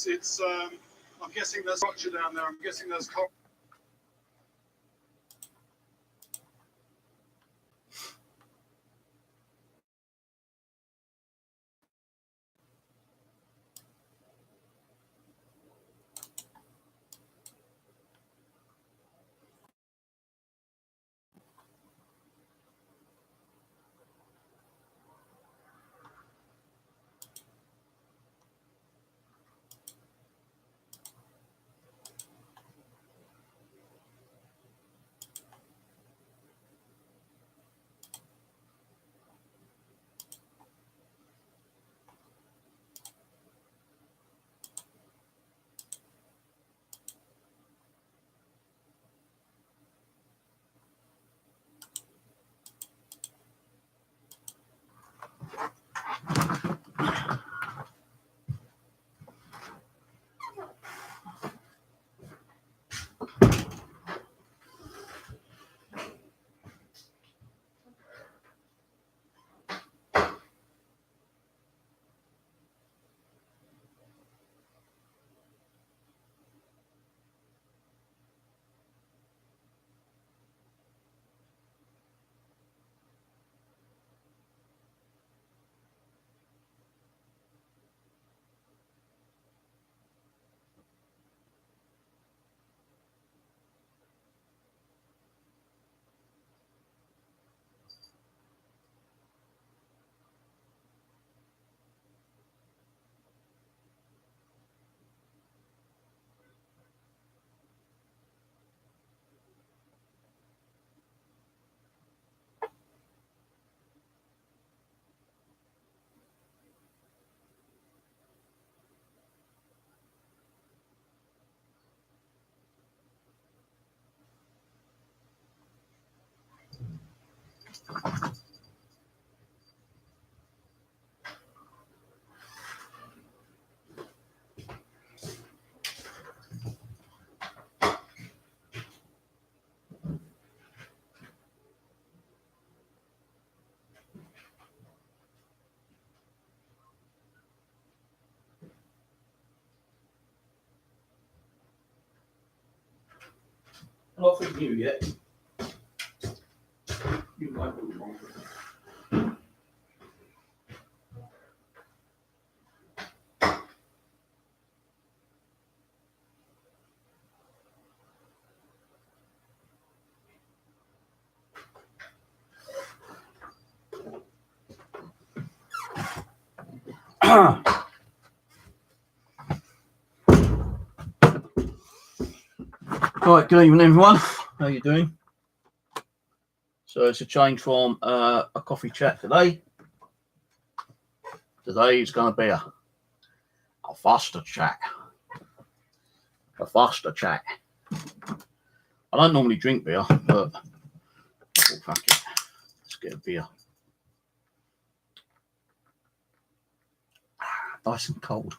it's. I'm guessing there's structure down there. I'm guessing there's. Nothing new yet. You might be wrong. Right, good evening everyone. How you doing? So it's a change from a coffee chat today. Today is going to be a faster chat. A faster chat. I don't normally drink beer, but oh, fuck it. Let's get a beer. Nice and cold.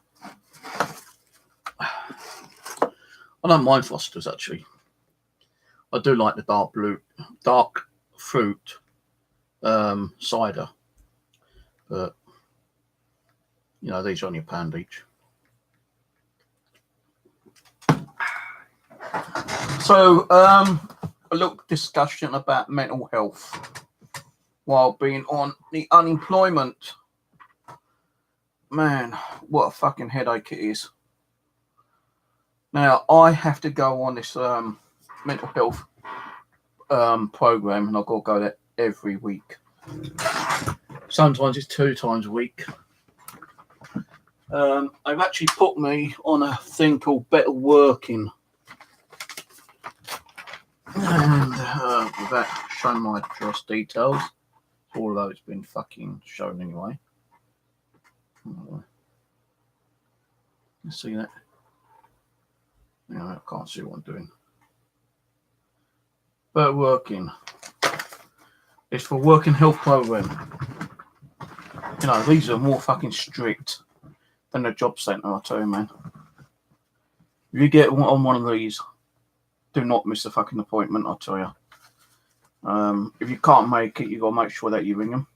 I don't mind Foster's actually. I do like the dark fruit cider, but you know these are only £1 each. So a little discussion about mental health while being on the unemployment. Man, what a fucking headache it is. Now I have to go on this mental health program, and I've got to go there every week. Sometimes it's 2 times a week. They've actually put me on a thing called Better Working, and without showing my address details, although it's been fucking shown anyway. You see that? Yeah, I can't see what I'm doing. Better Working. It's for working health program. You know, these are more fucking strict than the job centre, I tell you, man. If you get on one of these, do not miss a fucking appointment, I tell you. If you can't make it, you've got to make sure that you ring them.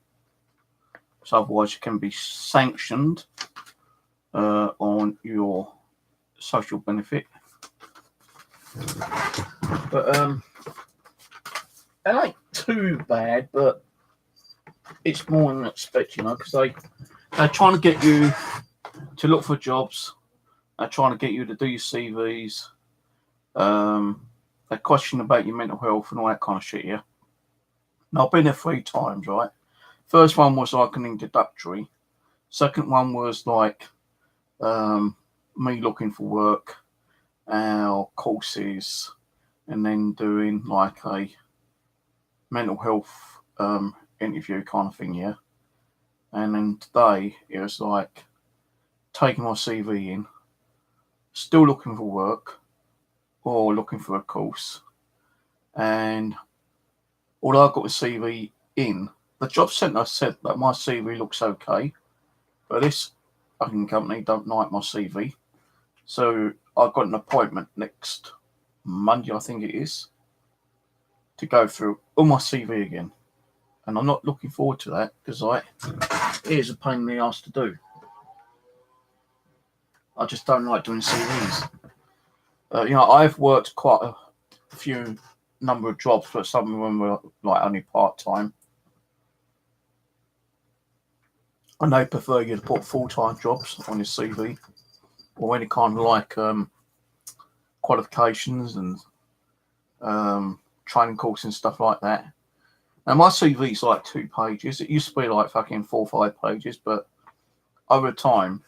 So otherwise you can be sanctioned on your social benefit. But it ain't too bad, but it's more than expect, you know, because they're trying to get you to look for jobs. They're trying to get you to do your CVs. They're questioning about your mental health and all that kind of shit, yeah. Now, I've been there 3 times, right? First one was like an introductory. Second one was like me looking for work, our courses, and then doing like a mental health interview kind of thing, yeah. And then today it was like taking my CV in, still looking for work or looking for a course. And although I got the CV in, the job centre said that my CV looks okay, but this fucking company don't like my CV. So I've got an appointment next Monday, I think it is, to go through all my CV again. And I'm not looking forward to that because it is a pain in the ass to do. I just don't like doing CVs. You know, I've worked quite a few number of jobs, but some of them were like only part-time. And they prefer you to put full-time jobs on your CV or any kind of like qualifications and training courses and stuff like that. Now, my CV is like 2 pages. It used to be like fucking 4 or 5 pages, but over time,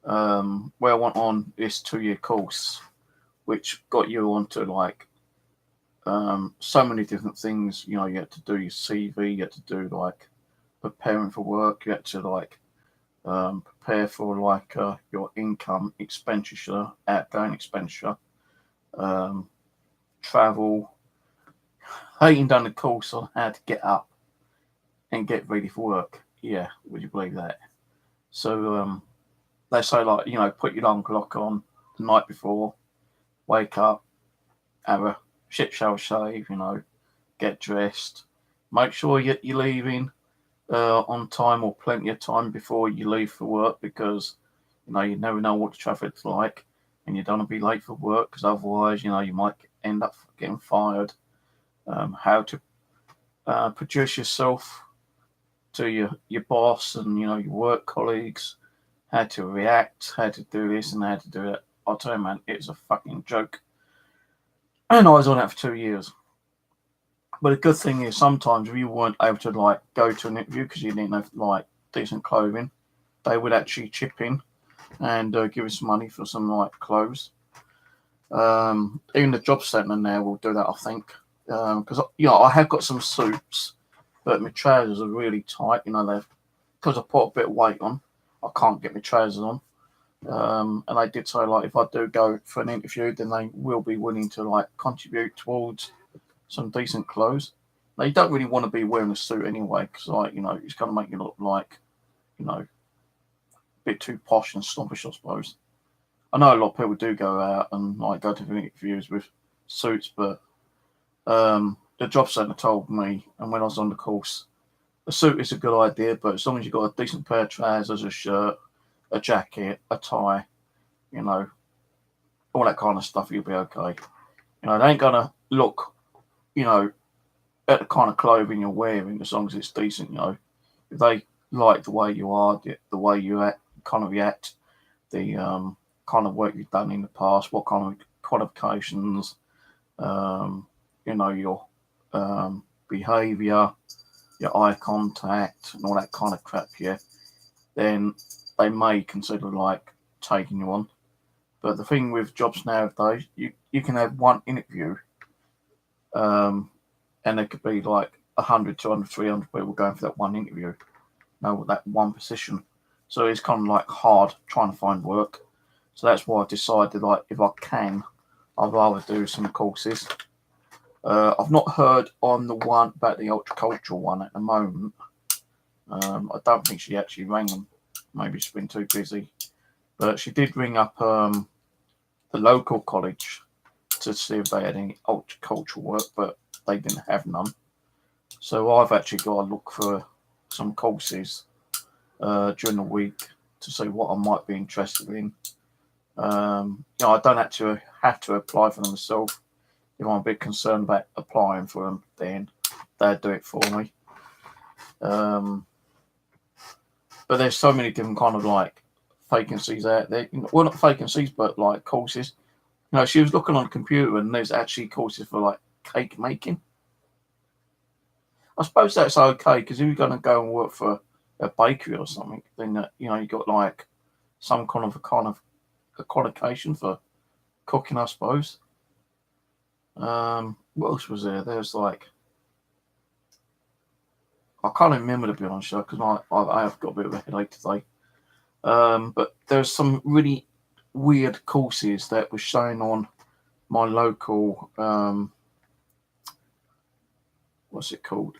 where I went on this 2-year course, which got you onto like so many different things. You know, you had to do your CV, you had to do like preparing for work, you had to like prepare for like your income expenditure, outgoing expenditure, travel. I even done a course on how to get up and get ready for work. Yeah, would you believe that? So they say like, you know, put your alarm clock on the night before, wake up, have a shit shower shave, you know, get dressed, make sure you're leaving on time or plenty of time before you leave for work because, you know, you never know what the traffic's like and you don't want to be late for work because otherwise, you know, you might end up getting fired. How to produce yourself to your boss and, you know, your work colleagues, how to react, how to do this and how to do that. I'll tell you, man, it's a fucking joke. And I was on that for 2 years. But the good thing is sometimes if you weren't able to like go to an interview because you didn't have like decent clothing, they would actually chip in and give us money for some like clothes. Even the job centre now will do that, I think. Because you know, I have got some suits, but my trousers are really tight. You know, they've because I put a bit of weight on, I can't get my trousers on. And they did say like if I do go for an interview, then they will be willing to like contribute towards some decent clothes. Now you don't really want to be wearing a suit anyway, because like, you know, it's going to make you look like, you know, a bit too posh and snobbish, I suppose. I know a lot of people do go out and like go to interviews with suits, but the job centre told me, and when I was on the course, a suit is a good idea, but as long as you've got a decent pair of trousers, a shirt, a jacket, a tie, you know, all that kind of stuff, you'll be okay. You know, it ain't going to look, you know, at the kind of clothing you're wearing as long as it's decent, you know. If they like the way you are, the way you act, kind of react, the kind of work you've done in the past, what kind of qualifications, you know, your behaviour, your eye contact, and all that kind of crap, yeah, then they may consider like taking you on. But the thing with jobs nowadays, you can have one interview, and there could be like 100, 200, 300 people going for that one interview, you know, that one position. So it's kind of like hard trying to find work. So that's why I decided, like, if I can, I'd rather do some courses. I've not heard on the one about the horticultural one at the moment. I don't think she actually rang them. Maybe she's been too busy. But she did ring up the local college to see if they had any horticultural work, but they didn't have none. So I've actually got to look for some courses during the week to see what I might be interested in. I don't have to apply for them myself. If I'm a bit concerned about applying for them, then they'll do it for me. But there's so many different kind of like vacancies out there. Well, not vacancies, but like courses. She was looking on the computer and there's actually courses for like cake making. I suppose that's okay because if you're going to go and work for a bakery or something, then you got like some kind of a qualification for cooking, I suppose. What else was there? There's like I can't remember to be honest, because I have got a bit of a headache today. But there's some really weird courses that were shown on my local what's it called?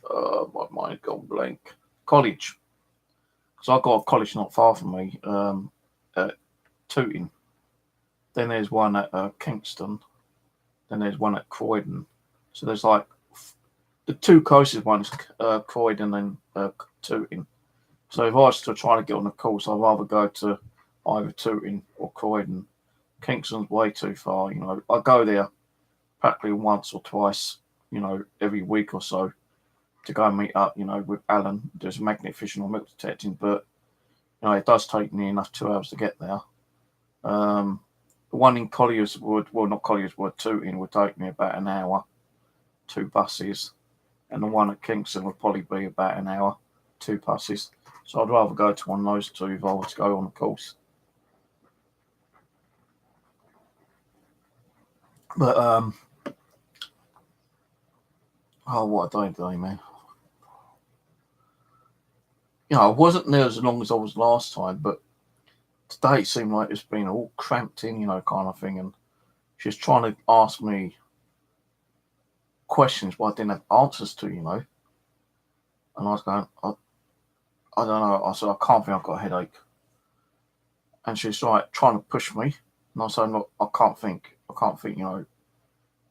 My mind gone blank. College. Because I've got a college not far from me, at Tooting. Then there's one at Kingston. Then there's one at Croydon. So there's like the two closest ones, Croydon and Tooting. So if I was to try to get on a course, I'd rather go to either Tooting or Croydon. Kingston's way too far. I go there practically once or twice, every week or so to go and meet up, with Alan. There's magnet fishing or milk detecting, but it does take me enough 2 hours to get there. The one in Collierswood, well, not Collierswood, Tooting would take me about an hour, 2 buses, and the one at Kingston would probably be about an hour, 2 buses. So I'd rather go to one of those two if I were to go on a course. But what a day, man. I wasn't there as long as I was last time, but today it seemed like it's been all cramped in, kind of thing. And she's trying to ask me questions but I didn't have answers to, And I was going, I don't know. I said, I can't think, I've got a headache. And she's like trying to push me. And I said, look, I can't think, you're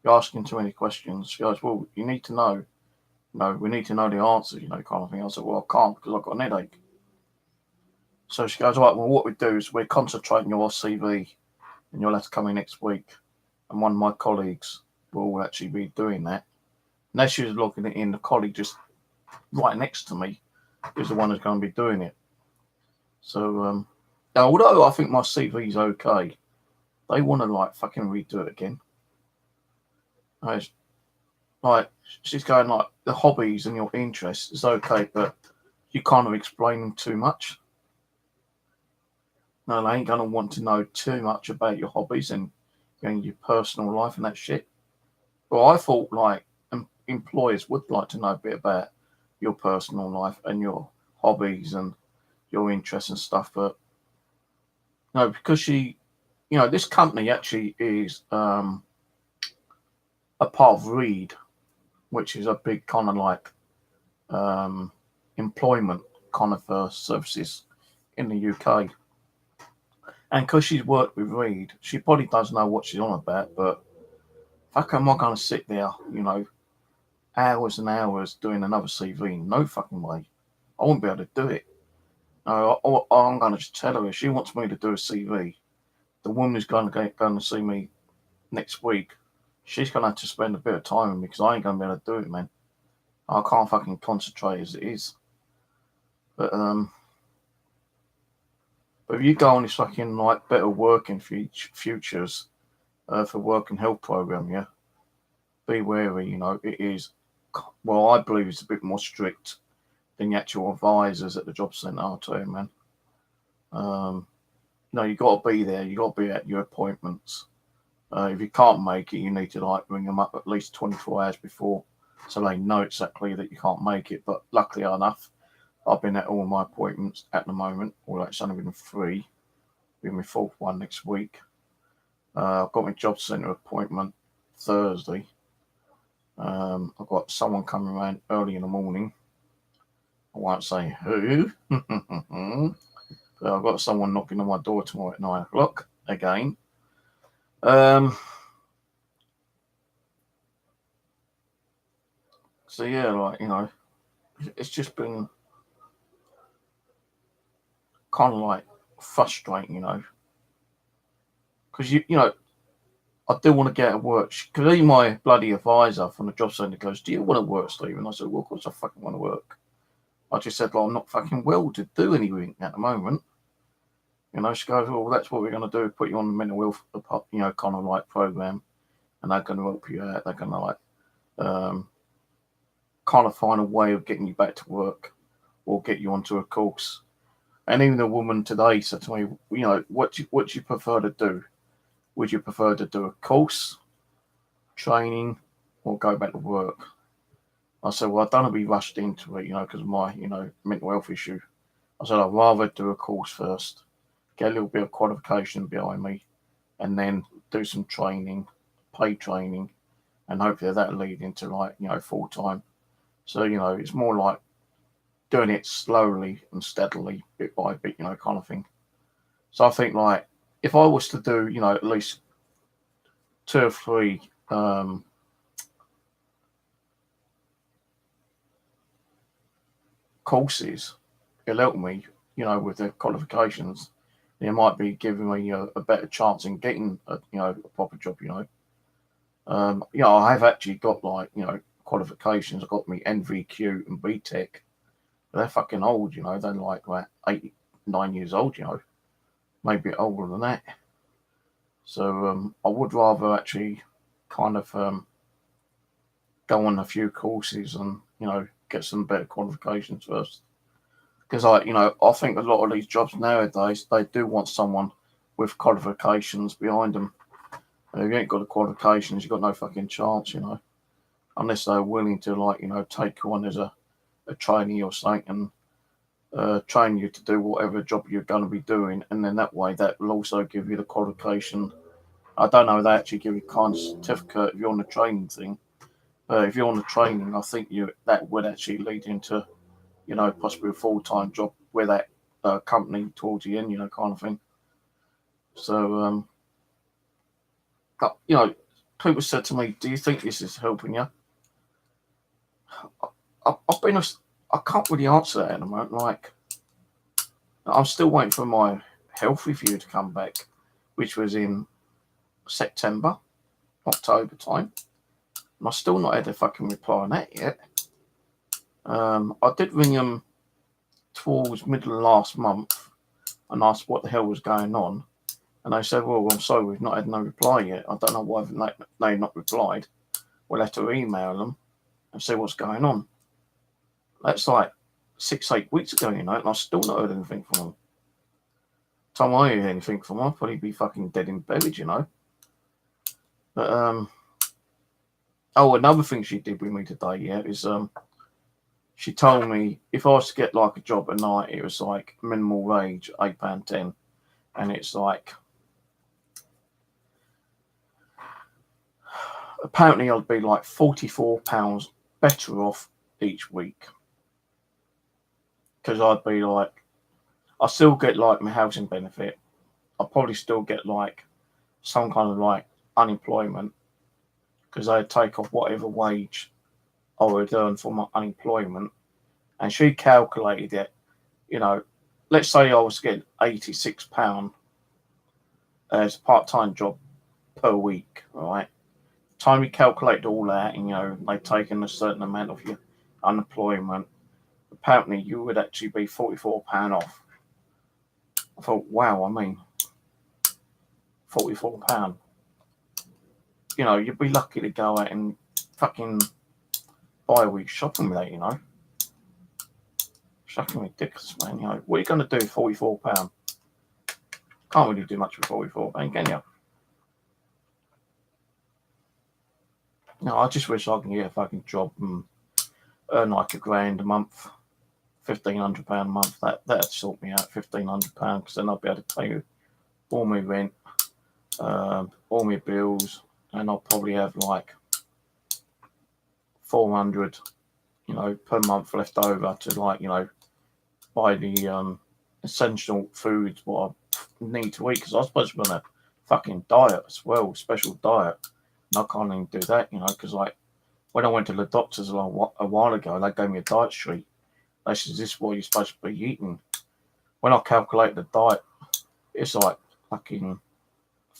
asking too many questions. She goes, well, you need to know. We need to know the answers, kind of thing. I said, well, I can't because I've got an headache. So she goes, right, well, what we do is we're concentrating your CV and you'll have to come in next week. And one of my colleagues will actually be doing that. And as she was logging it in, the colleague just right next to me is the one who's going to be doing it. So, although I think my CV is okay, they want to like fucking redo it again. Like she's going like the hobbies and your interests is okay, but you kind of explain them too much. No, they ain't gonna want to know too much about your hobbies and your personal life and that shit. Well, I thought like employers would like to know a bit about your personal life and your hobbies and your interests and stuff, but no, because this company actually is a part of Reed, which is a big kind of like employment kind of services in the UK. And because she's worked with Reed, she probably does know what she's on about, but fuck, am I going to sit there, hours and hours doing another CV? No fucking way. I won't be able to do it. No, I'm going to just tell her if she wants me to do a CV, the woman who's going to see me next week, she's going to have to spend a bit of time with me because I ain't going to be able to do it, man. I can't fucking concentrate as it is. But if you go on this fucking like better working futures for work and health program, yeah, be wary. It is. Well, I believe it's a bit more strict than the actual advisors at the job centre. I'll tell you, man. You got to be there. You got to be at your appointments. If you can't make it, you need to like ring them up at least 24 hours before, so they know exactly that you can't make it. But luckily enough, I've been at all my appointments at the moment. Well, it's only been 3. Be my 4th one next week. I've got my job centre appointment Thursday. I've got someone coming around early in the morning. I won't say who. But I've got someone knocking on my door tomorrow at 9 o'clock again. So yeah, like, it's just been kind of like frustrating, because you know, I do want to get out of work. Because even my bloody advisor from the job centre goes, "Do you want to work, Stephen?" I said, "Well, of course I fucking want to work." I just said, "Well, I'm not fucking well to do anything at the moment." You know, she goes, "Well, that's what we're going to do. Put you on the mental health, you know, kind of like program, and they're going to help you out. They're going to like, kind of find a way of getting you back to work, or get you onto a course." And even the woman today said to me, "You know, what do you prefer to do? Would you prefer to do a course, training, or go back to work?" I said, "Well, I don't want to be rushed into it, you know, because of my, you know, mental health issue." I said, "I'd rather do a course first, get a little bit of qualification behind me, and then do some training, paid training, and hopefully that'll lead into like, you know, full time." So, you know, it's more like doing it slowly and steadily, bit by bit, you know, kind of thing. So I think like if I was to do, you know, at least 2 or 3 courses, it'll help me, you know, with the qualifications. It might be giving me a better chance in getting a, you know, a proper job, you know. You know, I have actually got like, you know, qualifications. I've got me NVQ and BTEC. They're fucking old, you know. They're like 8, 9 years old, you know, maybe older than that. So I would rather actually kind of go on a few courses and, you know, get some better qualifications first. Because you know, I think a lot of these jobs nowadays, they do want someone with qualifications behind them. And if you ain't got the qualifications, you've got no fucking chance, you know, unless they're willing to, like, you know, take you on as a trainee or something and train you to do whatever job you're going to be doing. And then that way, that will also give you the qualification. I don't know, they actually give you kind of certificate if you're on the training thing. But if you're on the training, I think that would actually lead into, you know, possibly a full-time job with that company towards the end, you know, kind of thing. So, you know, people said to me, "Do you think this is helping you?" I've been, I can't really answer that at the moment. Like, I'm still waiting for my health review to come back, which was in September, October time. And I've still not had a fucking reply on that yet. I did ring them towards middle of last month and asked what the hell was going on. And they said, "Well, I'm sorry, we've not had no reply yet. I don't know why they've not replied. We'll have to email them and see what's going on." That's like 6, 8 weeks ago, you know, and I've still not heard anything from them. Time I hear anything from them, I'll probably be fucking dead in buried, you know. But, oh, another thing she did with me today, yeah, is she told me if I was to get like a job at night, it was like minimal wage, £8.10, and it's like apparently I'd be like £44 better off each week, because I'd be like, I still get like my housing benefit. I'll probably still get like some kind of like unemployment, because they'd take off whatever wage I would earn for my unemployment. And she calculated it, you know, let's say I was getting £86 as a part-time job per week, right? Time you calculate all that, and, you know, they've taken a certain amount of your unemployment, apparently you would actually be £44 off. I thought, wow, I mean, £44. You know, you'd be lucky to go out and fucking buy a week's shopping with that, you know. It's fucking ridiculous, man. You know, what are you going to do with £44? Can't really do much with £44, can you? No, I just wish I can get a fucking job and earn like £1,000 a month, £1,500 a month. That'd sort me out, £1,500, because then I'd be able to pay all my rent, all my bills, and I'll probably have like 400, you know, per month left over to, like, you know, buy the essential foods what I need to eat, because I'm supposed to be on a fucking diet as well, special diet, and I can't even do that, you know, because like when I went to the doctors a while ago, they gave me a diet sheet. They said, "Is this what you're supposed to be eating?" When I calculate the diet, it's like fucking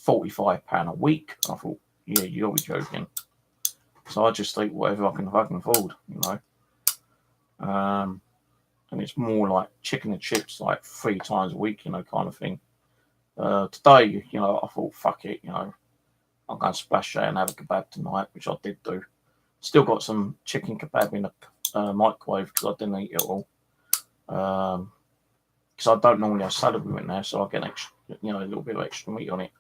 £45 a week. I thought, yeah, you'll be joking. So I just eat whatever I can fucking afford, you know. And it's more like chicken and chips, like 3 times a week, you know, kind of thing. Today, you know, I thought, fuck it, you know, I'm going to splash out and have a kebab tonight, which I did do. Still got some chicken kebab in the microwave because I didn't eat it all. Because I don't normally have salad with it now, so I get extra, you know, a little bit of extra meat on it.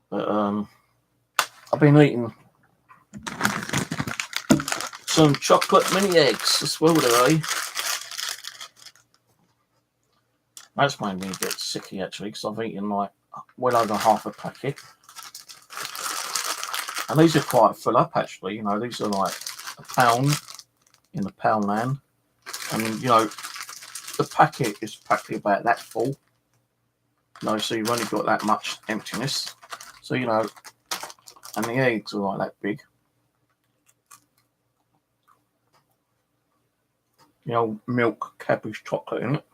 But I've been eating some chocolate mini eggs as well today. That's made me a bit sicky actually, because I've eaten like well over half a packet. And these are quite full up actually, you know, these are like £1 in the Poundland. And you know, the packet is practically about that full. You know, so you've only got that much emptiness. So, you know, and the eggs are like that big. You know, milk, cabbage, chocolate in it.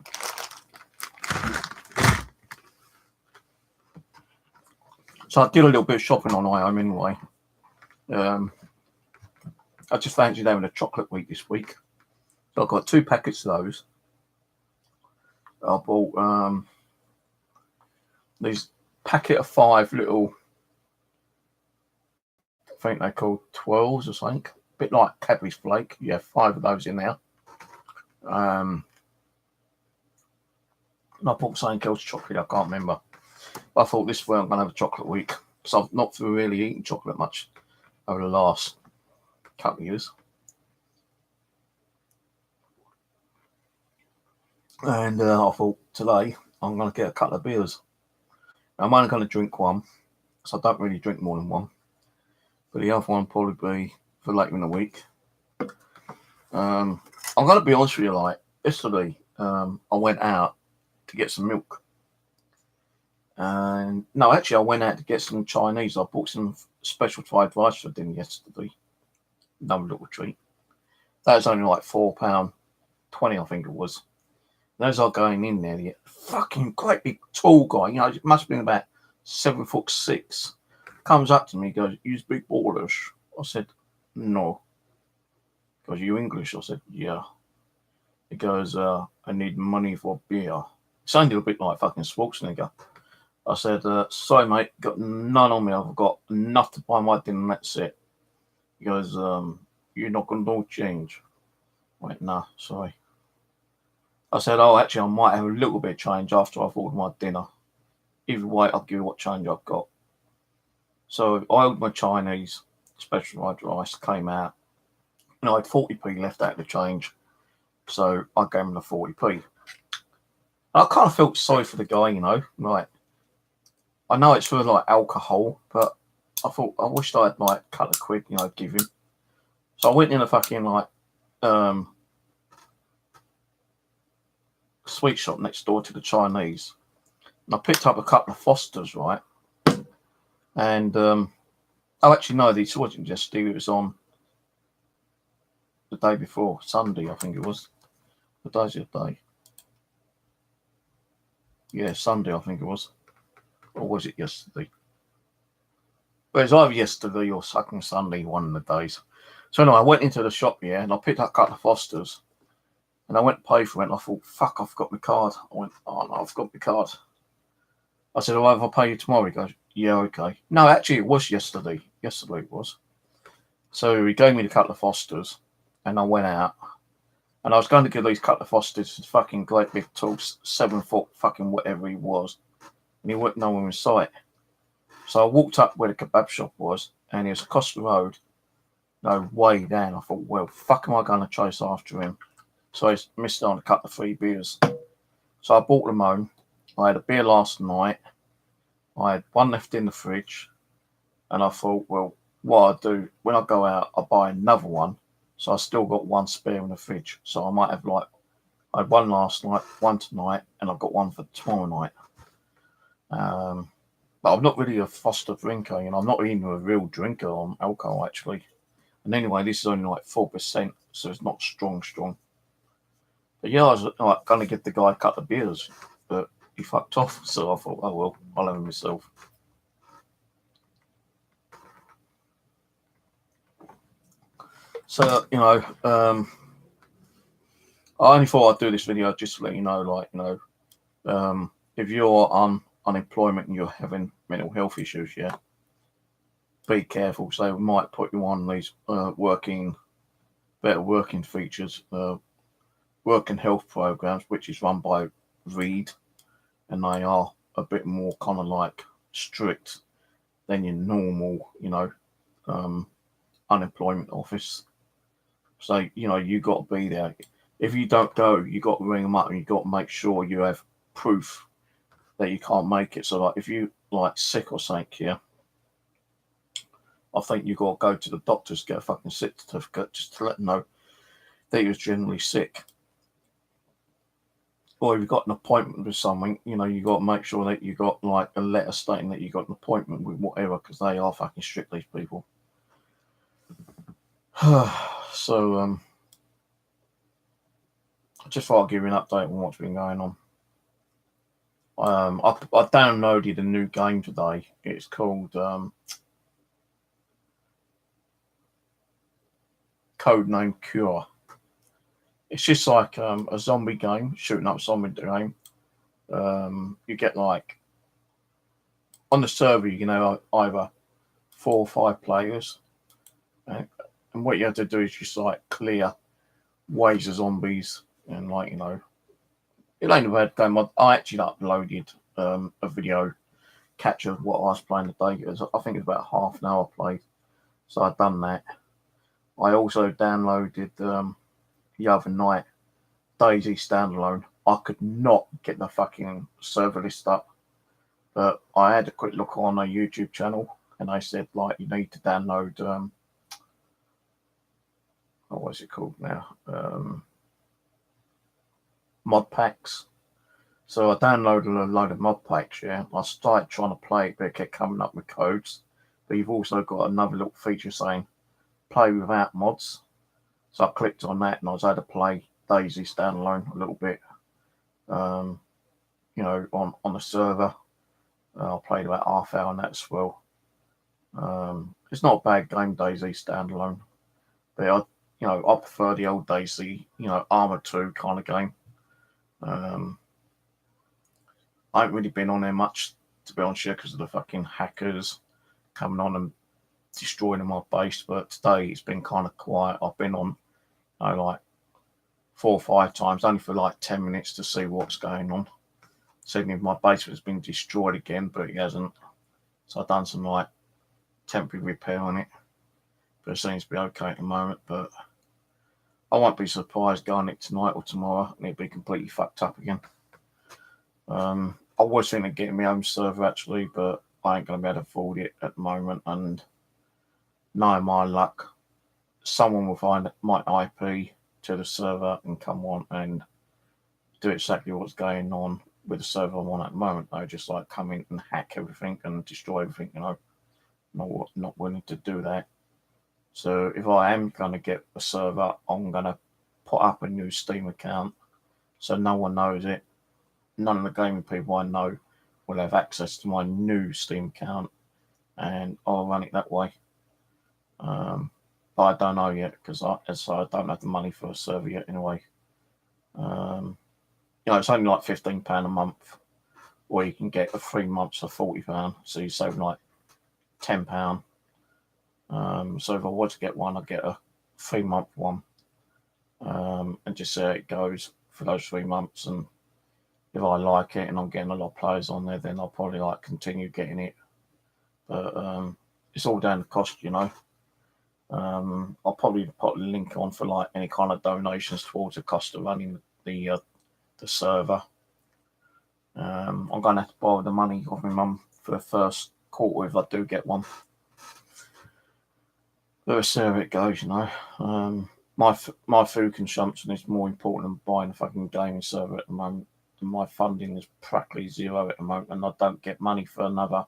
So I did a little bit of shopping on iHome anyway. I just fancied having a chocolate week this week. So I got 2 packets of those. I bought these packet of 5 little, I think they're called 12s or something. A bit like Cadbury's Flake. You have 5 of those in there. And I bought something else chocolate, I can't remember. But I thought this way I'm going to have a chocolate week. Because I've not really eaten chocolate much over the last couple of years. And I thought today I'm going to get a couple of beers. Now, I'm only going to drink one, so I don't really drink more than one. But the other one will probably be for later in the week. I'm going to be honest with you, like yesterday, I went out to get some milk. And no, actually, I went out to get some Chinese. I bought some special fried rice for dinner yesterday. Another little treat. That was only like £4.20, I think it was. And as I was going in there, the fucking great big tall guy, you know, it must have been about 7'6", comes up to me, goes, "You speak Polish?" I said, "No." He goes, "You English?" I said, "Yeah." He goes, "I need money for beer." It sounded a bit like fucking Schwarzenegger. I said, "Sorry, mate, got none on me. I've got enough to buy my dinner and that's it." He goes, "You're not going to do change?" I went, "No, sorry." I said, "Oh, actually, I might have a little bit of change after I've ordered my dinner. Either way, I'll give you what change I've got." So I ordered my Chinese special fried rice, came out, and I had 40p left out of the change. So I gave him the 40p. I kind of felt sorry for the guy, you know, like, I know it's for like alcohol, but I thought I wished I had like a couple of quid, you know, give him. So I went in a fucking like sweet shop next door to the Chinese, and I picked up a couple of Fosters, right? And oh, actually no, this wasn't just Steve. It was on the day before, Sunday, I think it was. The day's the day. Yeah, Sunday, I think it was. Or was it yesterday? But it was either yesterday or fucking Sunday, one of the days. So anyway, I went into the shop, yeah, and I picked up a couple of Fosters. And I went to pay for it, and I thought, fuck, I've got my card. I went, "Oh, no, I've got my card." I said, "Oh, I'll pay you tomorrow." He goes, "Yeah, okay." No, actually, it was yesterday. Yesterday it was. So he gave me the couple of Fosters, and I went out. And I was going to give these couple of Fosters to fucking great big tall 7 foot fucking whatever he was. And he wasn't nowhere in sight. So I walked up where the kebab shop was, and he was across the road, no, way down. I thought, well, fuck am I going to chase after him? So I missed on a couple of free beers. So I bought them home. I had a beer last night. I had one left in the fridge. And I thought, well, what I do, when I go out, I buy another one. So I still got one spare in the fridge. So I might have like, I had one last night, one tonight, and I've got one for tomorrow night. But I'm not really a Foster drinker, you know, I'm not even a real drinker on alcohol actually. And anyway, this is only like 4%, so it's not strong. But yeah, I was like going to give the guy a couple of beers, but he fucked off. So I thought, oh well, I'll have them myself. So, I only thought I'd do this video just to let you know, if you're on unemployment and you're having mental health issues, yeah, be careful. So they might put you on these better working features, working health programs, which is run by Reed, and they are a bit more kind of like strict than your normal, unemployment office. So, you got to be there. If you don't go, you got to ring them up and you got to make sure you have proof that you can't make it. So, like, if you like sick or something, yeah, I think you got to go to the doctors, get a fucking sick certificate just to let them know that you're generally sick. Or if you've got an appointment with someone, you got to make sure that you got like a letter stating that you got an appointment with whatever, because they are fucking strict, these people. So, I just thought I'd give you an update on what's been going on. I downloaded a new game today. It's called Codename Cure. It's just like a zombie game, shooting up zombie game. You get like on the server, you can have either 4 or 5 players, and what you have to do is just like clear waves of zombies, and it ain't a bad game. I actually uploaded a video capture of what I was playing today. I think it's about half an hour played, so I've done that. I also downloaded the other night DayZ Standalone. I could not get the fucking server list up, but I had a quick look on a YouTube channel, and they said like you need to download what's it called now? Mod packs. So I downloaded a load of mod packs, yeah. I started trying to play it, but it kept coming up with codes. But you've also got another little feature saying play without mods. So I clicked on that and I was able to play DayZ Standalone a little bit. On the server. I played about half hour on that as well. It's not a bad game, DayZ Standalone. But I prefer the old DayZ, Arma 2 kind of game. I haven't really been on there much, to be honest, because of the fucking hackers coming on and destroying my base. But today it's been kind of quiet. I've been on like 4 or 5 times, only for like 10 minutes to see what's going on. Seeing if my base has been destroyed again, but it hasn't. So I've done some like temporary repair on it. But it seems to be okay at the moment. But I won't be surprised going it tonight or tomorrow and it'll be completely fucked up again. I was thinking of getting my own server actually, but I ain't going to be able to afford it at the moment. And knowing my luck, someone will find my IP to the server and come on and do exactly what's going on with the server I'm on at the moment. They just like come in and hack everything and destroy everything, not willing to do that. So if I am going to get a server, I'm going to put up a new Steam account so no one knows it. None of the gaming people I know will have access to my new Steam account, and I'll run it that way. But I don't know yet because I don't have the money for a server yet anyway. It's only like £15 a month, or you can get a 3 months for £40, so you save like £10. So if I was to get one, I'd get a 3-month one, and just see how it goes for those 3 months. And if I like it and I'm getting a lot of players on there, then I'll probably like continue getting it. But it's all down to cost, I'll probably put a link on for like any kind of donations towards the cost of running the server. I'm going to have to borrow the money off my mum for the first quarter if I do get one. Let's see how it goes, My food consumption is more important than buying a fucking gaming server at the moment. And my funding is practically zero at the moment, and I don't get money for another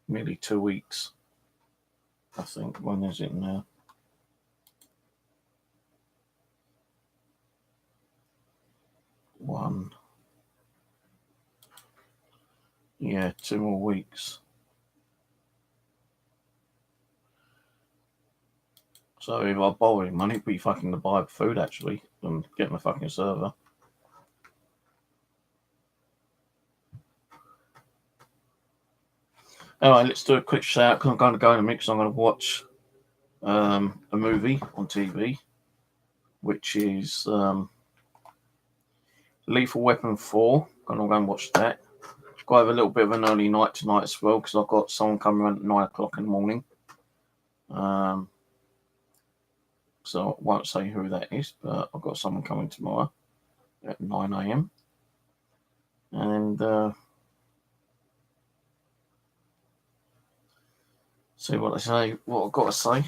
nearly 2 weeks. I think. When is it now? Yeah, 2 more weeks. So if I borrow any money, it'd be fucking to buy food actually and getting a fucking server. Anyway, let's do a quick shout because I'm going to go in a mix. I'm going to watch a movie on TV, which is Lethal Weapon 4. I'm going to go and watch that. Got to have a little bit of an early night tonight as well because I've got someone coming around at 9 o'clock in the morning. So I won't say who that is, but I've got someone coming tomorrow at 9 a.m. And see what they say, what I've got to say.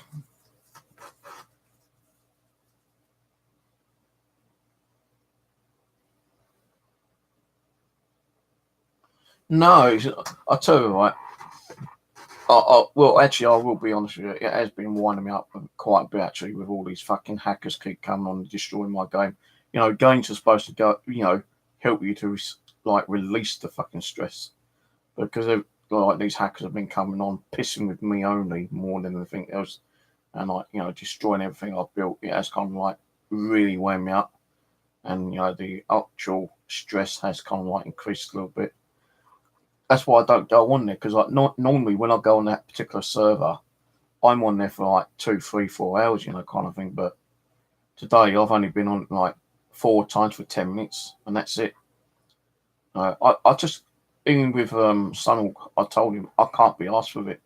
No, I'll tell you right. Well, actually, I will be honest with you. It has been winding me up quite a bit, actually, with all these fucking hackers keep coming on and destroying my game. You know, games are supposed to go, you know, help you to, like, release the fucking stress. Because, like, these hackers have been coming on, pissing with me only more than anything else. And, like, you know, destroying everything I've built. It has kind of, like, really wound me up. And, you know, the actual stress has kind of, like, increased a little bit. That's why I don't go on there, because like normally when I go on that particular server, I'm on there for like 2, 3, 4 hours, you know, kind of thing. But today I've only been on like 4 times for 10 minutes, and that's it. I just, even with Sunil, I told him I can't be asked with it.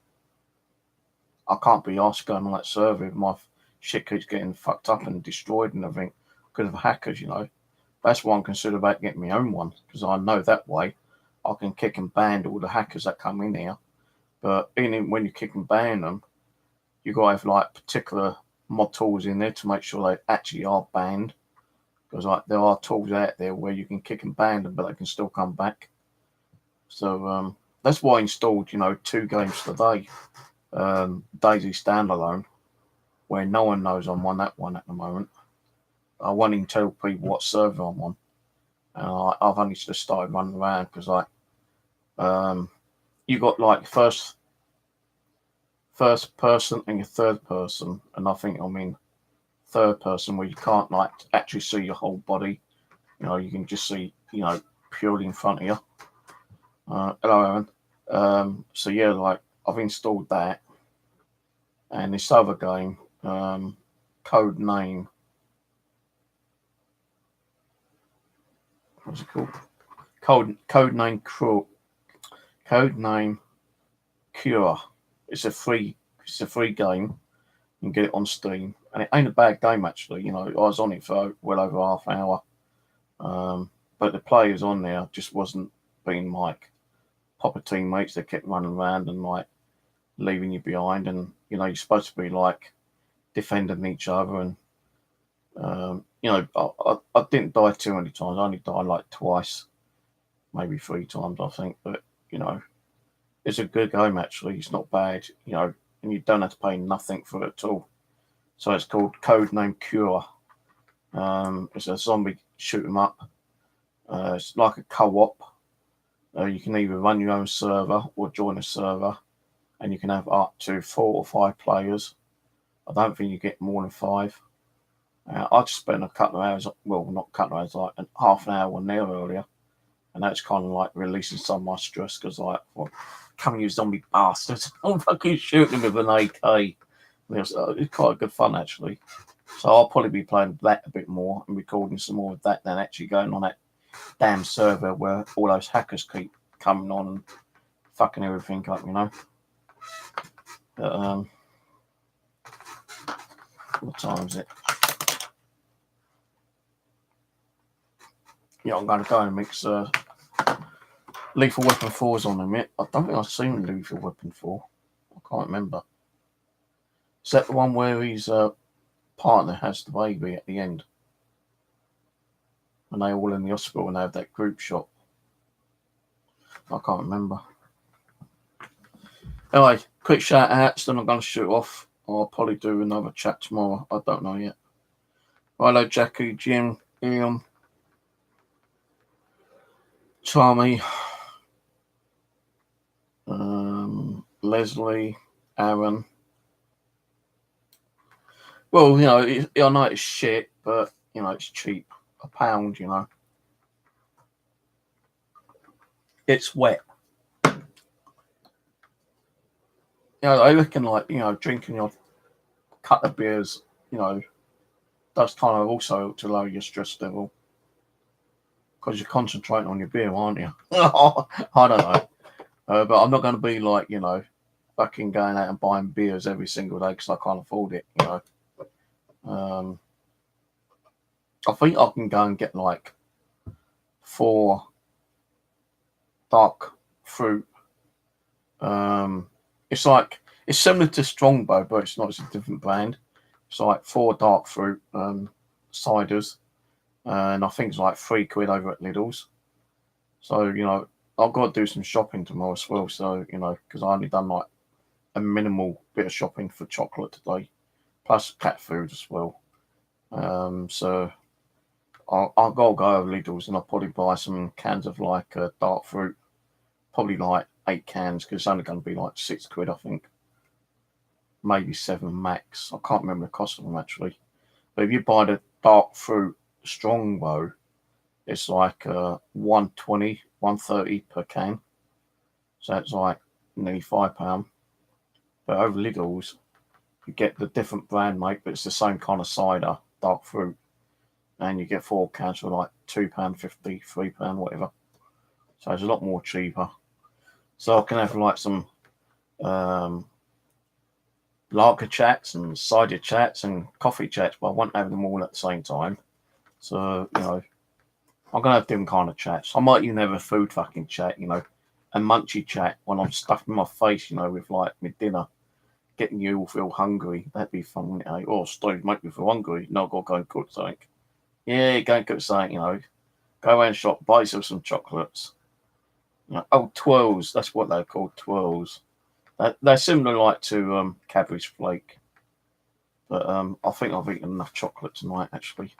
I can't be asked going on that server if my shit keeps getting fucked up and destroyed and everything because of hackers, you know. That's why I'm considering about getting my own one, because I know that way I can kick and ban all the hackers that come in here. But even when you kick and ban them, you've got to have like particular mod tools in there to make sure they actually are banned. Because like there are tools out there where you can kick and ban them, but they can still come back. So that's why I installed, you know, 2 games today. Daisy Standalone, where no one knows I'm on that one at the moment. I won't even tell people what server I'm on. And I've only just started running around because like you got like first person and your third person, and I think I'm in third person where you can't like actually see your whole body. You know, you can just see, you know, purely in front of you. Hello, Aaron. So yeah, like I've installed that, and this other game, Code Name. What's it called? Code Name Cure. Code Name Cure. It's a free game. You can get it on Steam, and it ain't a bad game actually. You know, I was on it for well over half an hour, but the players on there just wasn't being like proper teammates. They kept running around and like leaving you behind, and you know you're supposed to be like defending each other. And you know, I didn't die too many times. I only died like twice, maybe 3 times, I think. But you know, it's a good game actually. It's not bad, you know, and you don't have to pay nothing for it at all. So it's called Codename Cure. It's a zombie shoot 'em up. It's like a co-op. You can either run your own server or join a server, and you can have up to 4 or 5 players. I don't think you get more than 5. I just spent a couple of hours, well, not a couple of hours, like half an hour on there earlier, and that's kind of like releasing some of my stress because, like, well, come you zombie bastards, I'm fucking shooting with an AK. It's quite good fun actually. So I'll probably be playing that a bit more and recording some more of that than actually going on that damn server where all those hackers keep coming on and fucking everything up, you know. But what time is it? Yeah, I'm going to go and mix Lethal Weapon 4's on a minute. I don't think I've seen Lethal Weapon 4. I can't remember. Is that the one where his partner has the baby at the end? And they all in the hospital and they have that group shot. I can't remember. Anyway, quick shout outs, then I'm going to shoot off. I'll probably do another chat tomorrow. I don't know yet. Hello, Jackie, Jim, Ian, Tommy, Leslie, Aaron. Well, you know, I know it's shit, but you know, it's cheap. £1, you know. It's wet. You know, I reckon like, you know, drinking your couple of beers, you know, does kind of also help to lower your stress level. Because you're concentrating on your beer, aren't you? I don't know. But I'm not going to be like, you know, fucking going out and buying beers every single day because I can't afford it, you know. I think I can go and get like 4 dark fruit. It's like, it's similar to Strongbow, but it's not. It's a different brand. It's like 4 dark fruit ciders, and I think it's like £3 over at Lidl's. So you know, I've got to do some shopping tomorrow as well. So you know, because I only done like a minimal bit of shopping for chocolate today, plus cat food as well. So I'll go over Lidl's and I'll probably buy some cans of like dark fruit, probably like 8 cans because it's only going to be like £6, I think, maybe 7 max. I can't remember the cost of them actually. But if you buy the dark fruit Strongbow, it's like 120, 130 per can. So it's like nearly £5. But over Lidl's, you get the different brand, mate, but it's the same kind of cider, dark fruit. And you get 4 cans for like £2.50, £3, whatever. So it's a lot more cheaper. So I can have like some lager chats and cider chats and coffee chats, but I won't have them all at the same time. So, you know, I'm going to have different kind of chats. I might even have a food fucking chat, you know, a munchy chat when I'm stuffing my face, you know, with like my dinner, getting you all feel hungry. That'd be fun, wouldn't it? Oh, Steve, make me feel hungry. No, I've got to go and cook something. Yeah, go and cook something, you know. Go around the shop, buy yourself some chocolates. You know, oh, twirls. That's what they're called, twirls. They're similar like to Cadbury's Flake. But I think I've eaten enough chocolate tonight, actually.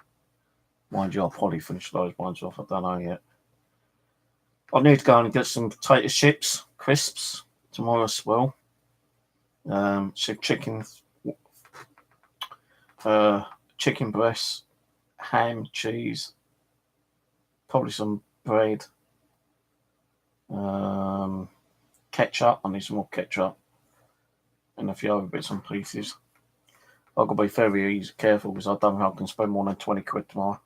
Mind you, I'll probably finish those ones off. I don't know yet. I need to go and get some potato chips, crisps tomorrow as well. Some chicken, chicken breasts, ham, cheese, probably some bread, ketchup. I need some more ketchup, and a few other bits and pieces. I've got to be very careful because I don't think I can spend more than £20 tomorrow.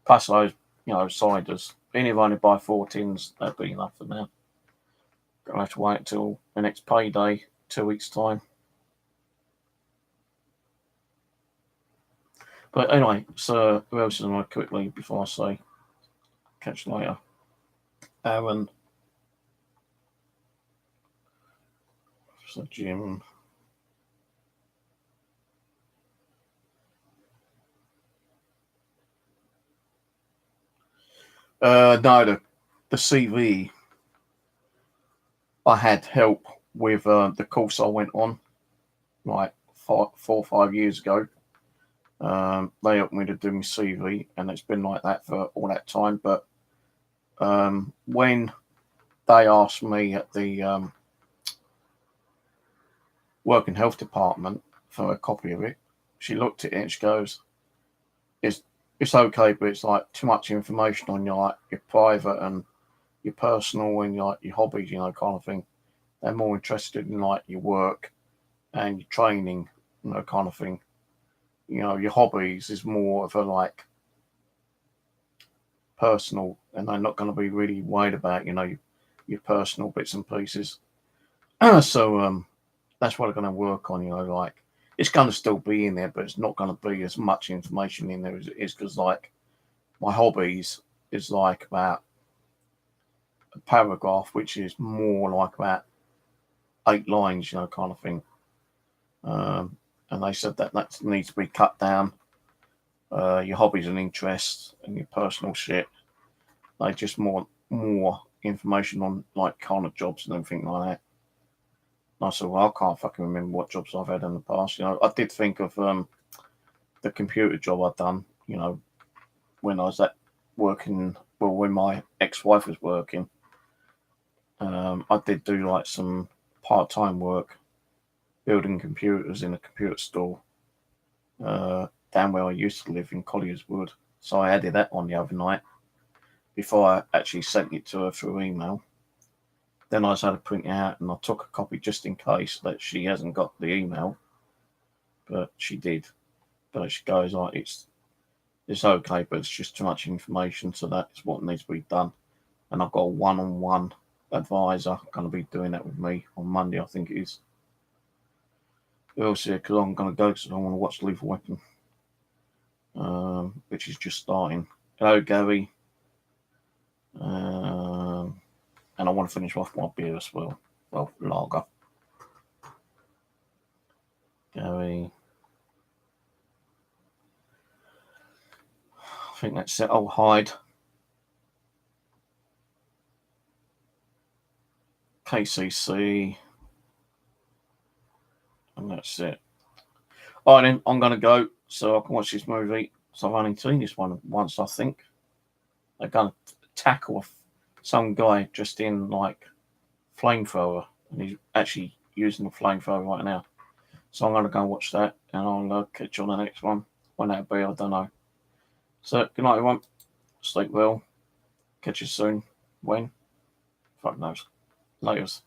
Plus those, you know, ciders. Even if I only buy 4 tins, that'd be enough for now. Gonna have to wait until the next payday, 2 weeks' time. But anyway, so who else is on quickly before I say catch you later? Aaron. So Jim. No, the CV. I had help with the course I went on, like 4 or 5 years ago. They helped me to do my CV, and it's been like that for all that time. But when they asked me at the work and health department for a copy of it, she looked at it and she goes, "It's okay, but it's like too much information on your like your private and your personal and your hobbies, you know, kind of thing. They're more interested in like your work and your training, you know, kind of thing. You know, your hobbies is more of a like personal, and they're not going to be really worried about, you know, your personal bits and pieces. So that's what I'm going to work on. You know, like it's going to still be in there, but it's not going to be as much information in there as it is because like my hobbies is like about a paragraph, which is more like about 8 lines, you know, kind of thing. And they said that needs to be cut down. Your hobbies and interests and your personal shit. They just more information on like kind of jobs and everything like that. And I said, well, I can't fucking remember what jobs I've had in the past. You know, I did think of the computer job I'd done. You know, when I was working. Well, when my ex-wife was working, I did do like some part-time work building computers in a computer store. down where I used to live in Collier's Wood. So I added that on the other night before I actually sent it to her through email. Then I just had to print it out, and I took a copy just in case that she hasn't got the email. But she did. But she goes, like, it's okay, but it's just too much information, so that's what needs to be done. And I've got a one-on-one advisor going to be doing that with me on Monday, I think it is. Who else here? Because I'm going to go because I want to watch Lethal Weapon, which is just starting. Hello, Gary. And I want to finish off my beer as well. Well, lager. Gary. I think that's it. Oh, Hyde. KCC. And that's it. All right, then. I'm going to go so I can watch this movie. So I've only seen this one once, I think. They're going to tackle some guy just in, like, flamethrower. And he's actually using the flamethrower right now. So I'm going to go and watch that. And I'll catch you on the next one. When that'll be, I don't know. So, good night, everyone. Sleep well. Catch you soon. When? Fuck knows. Laters.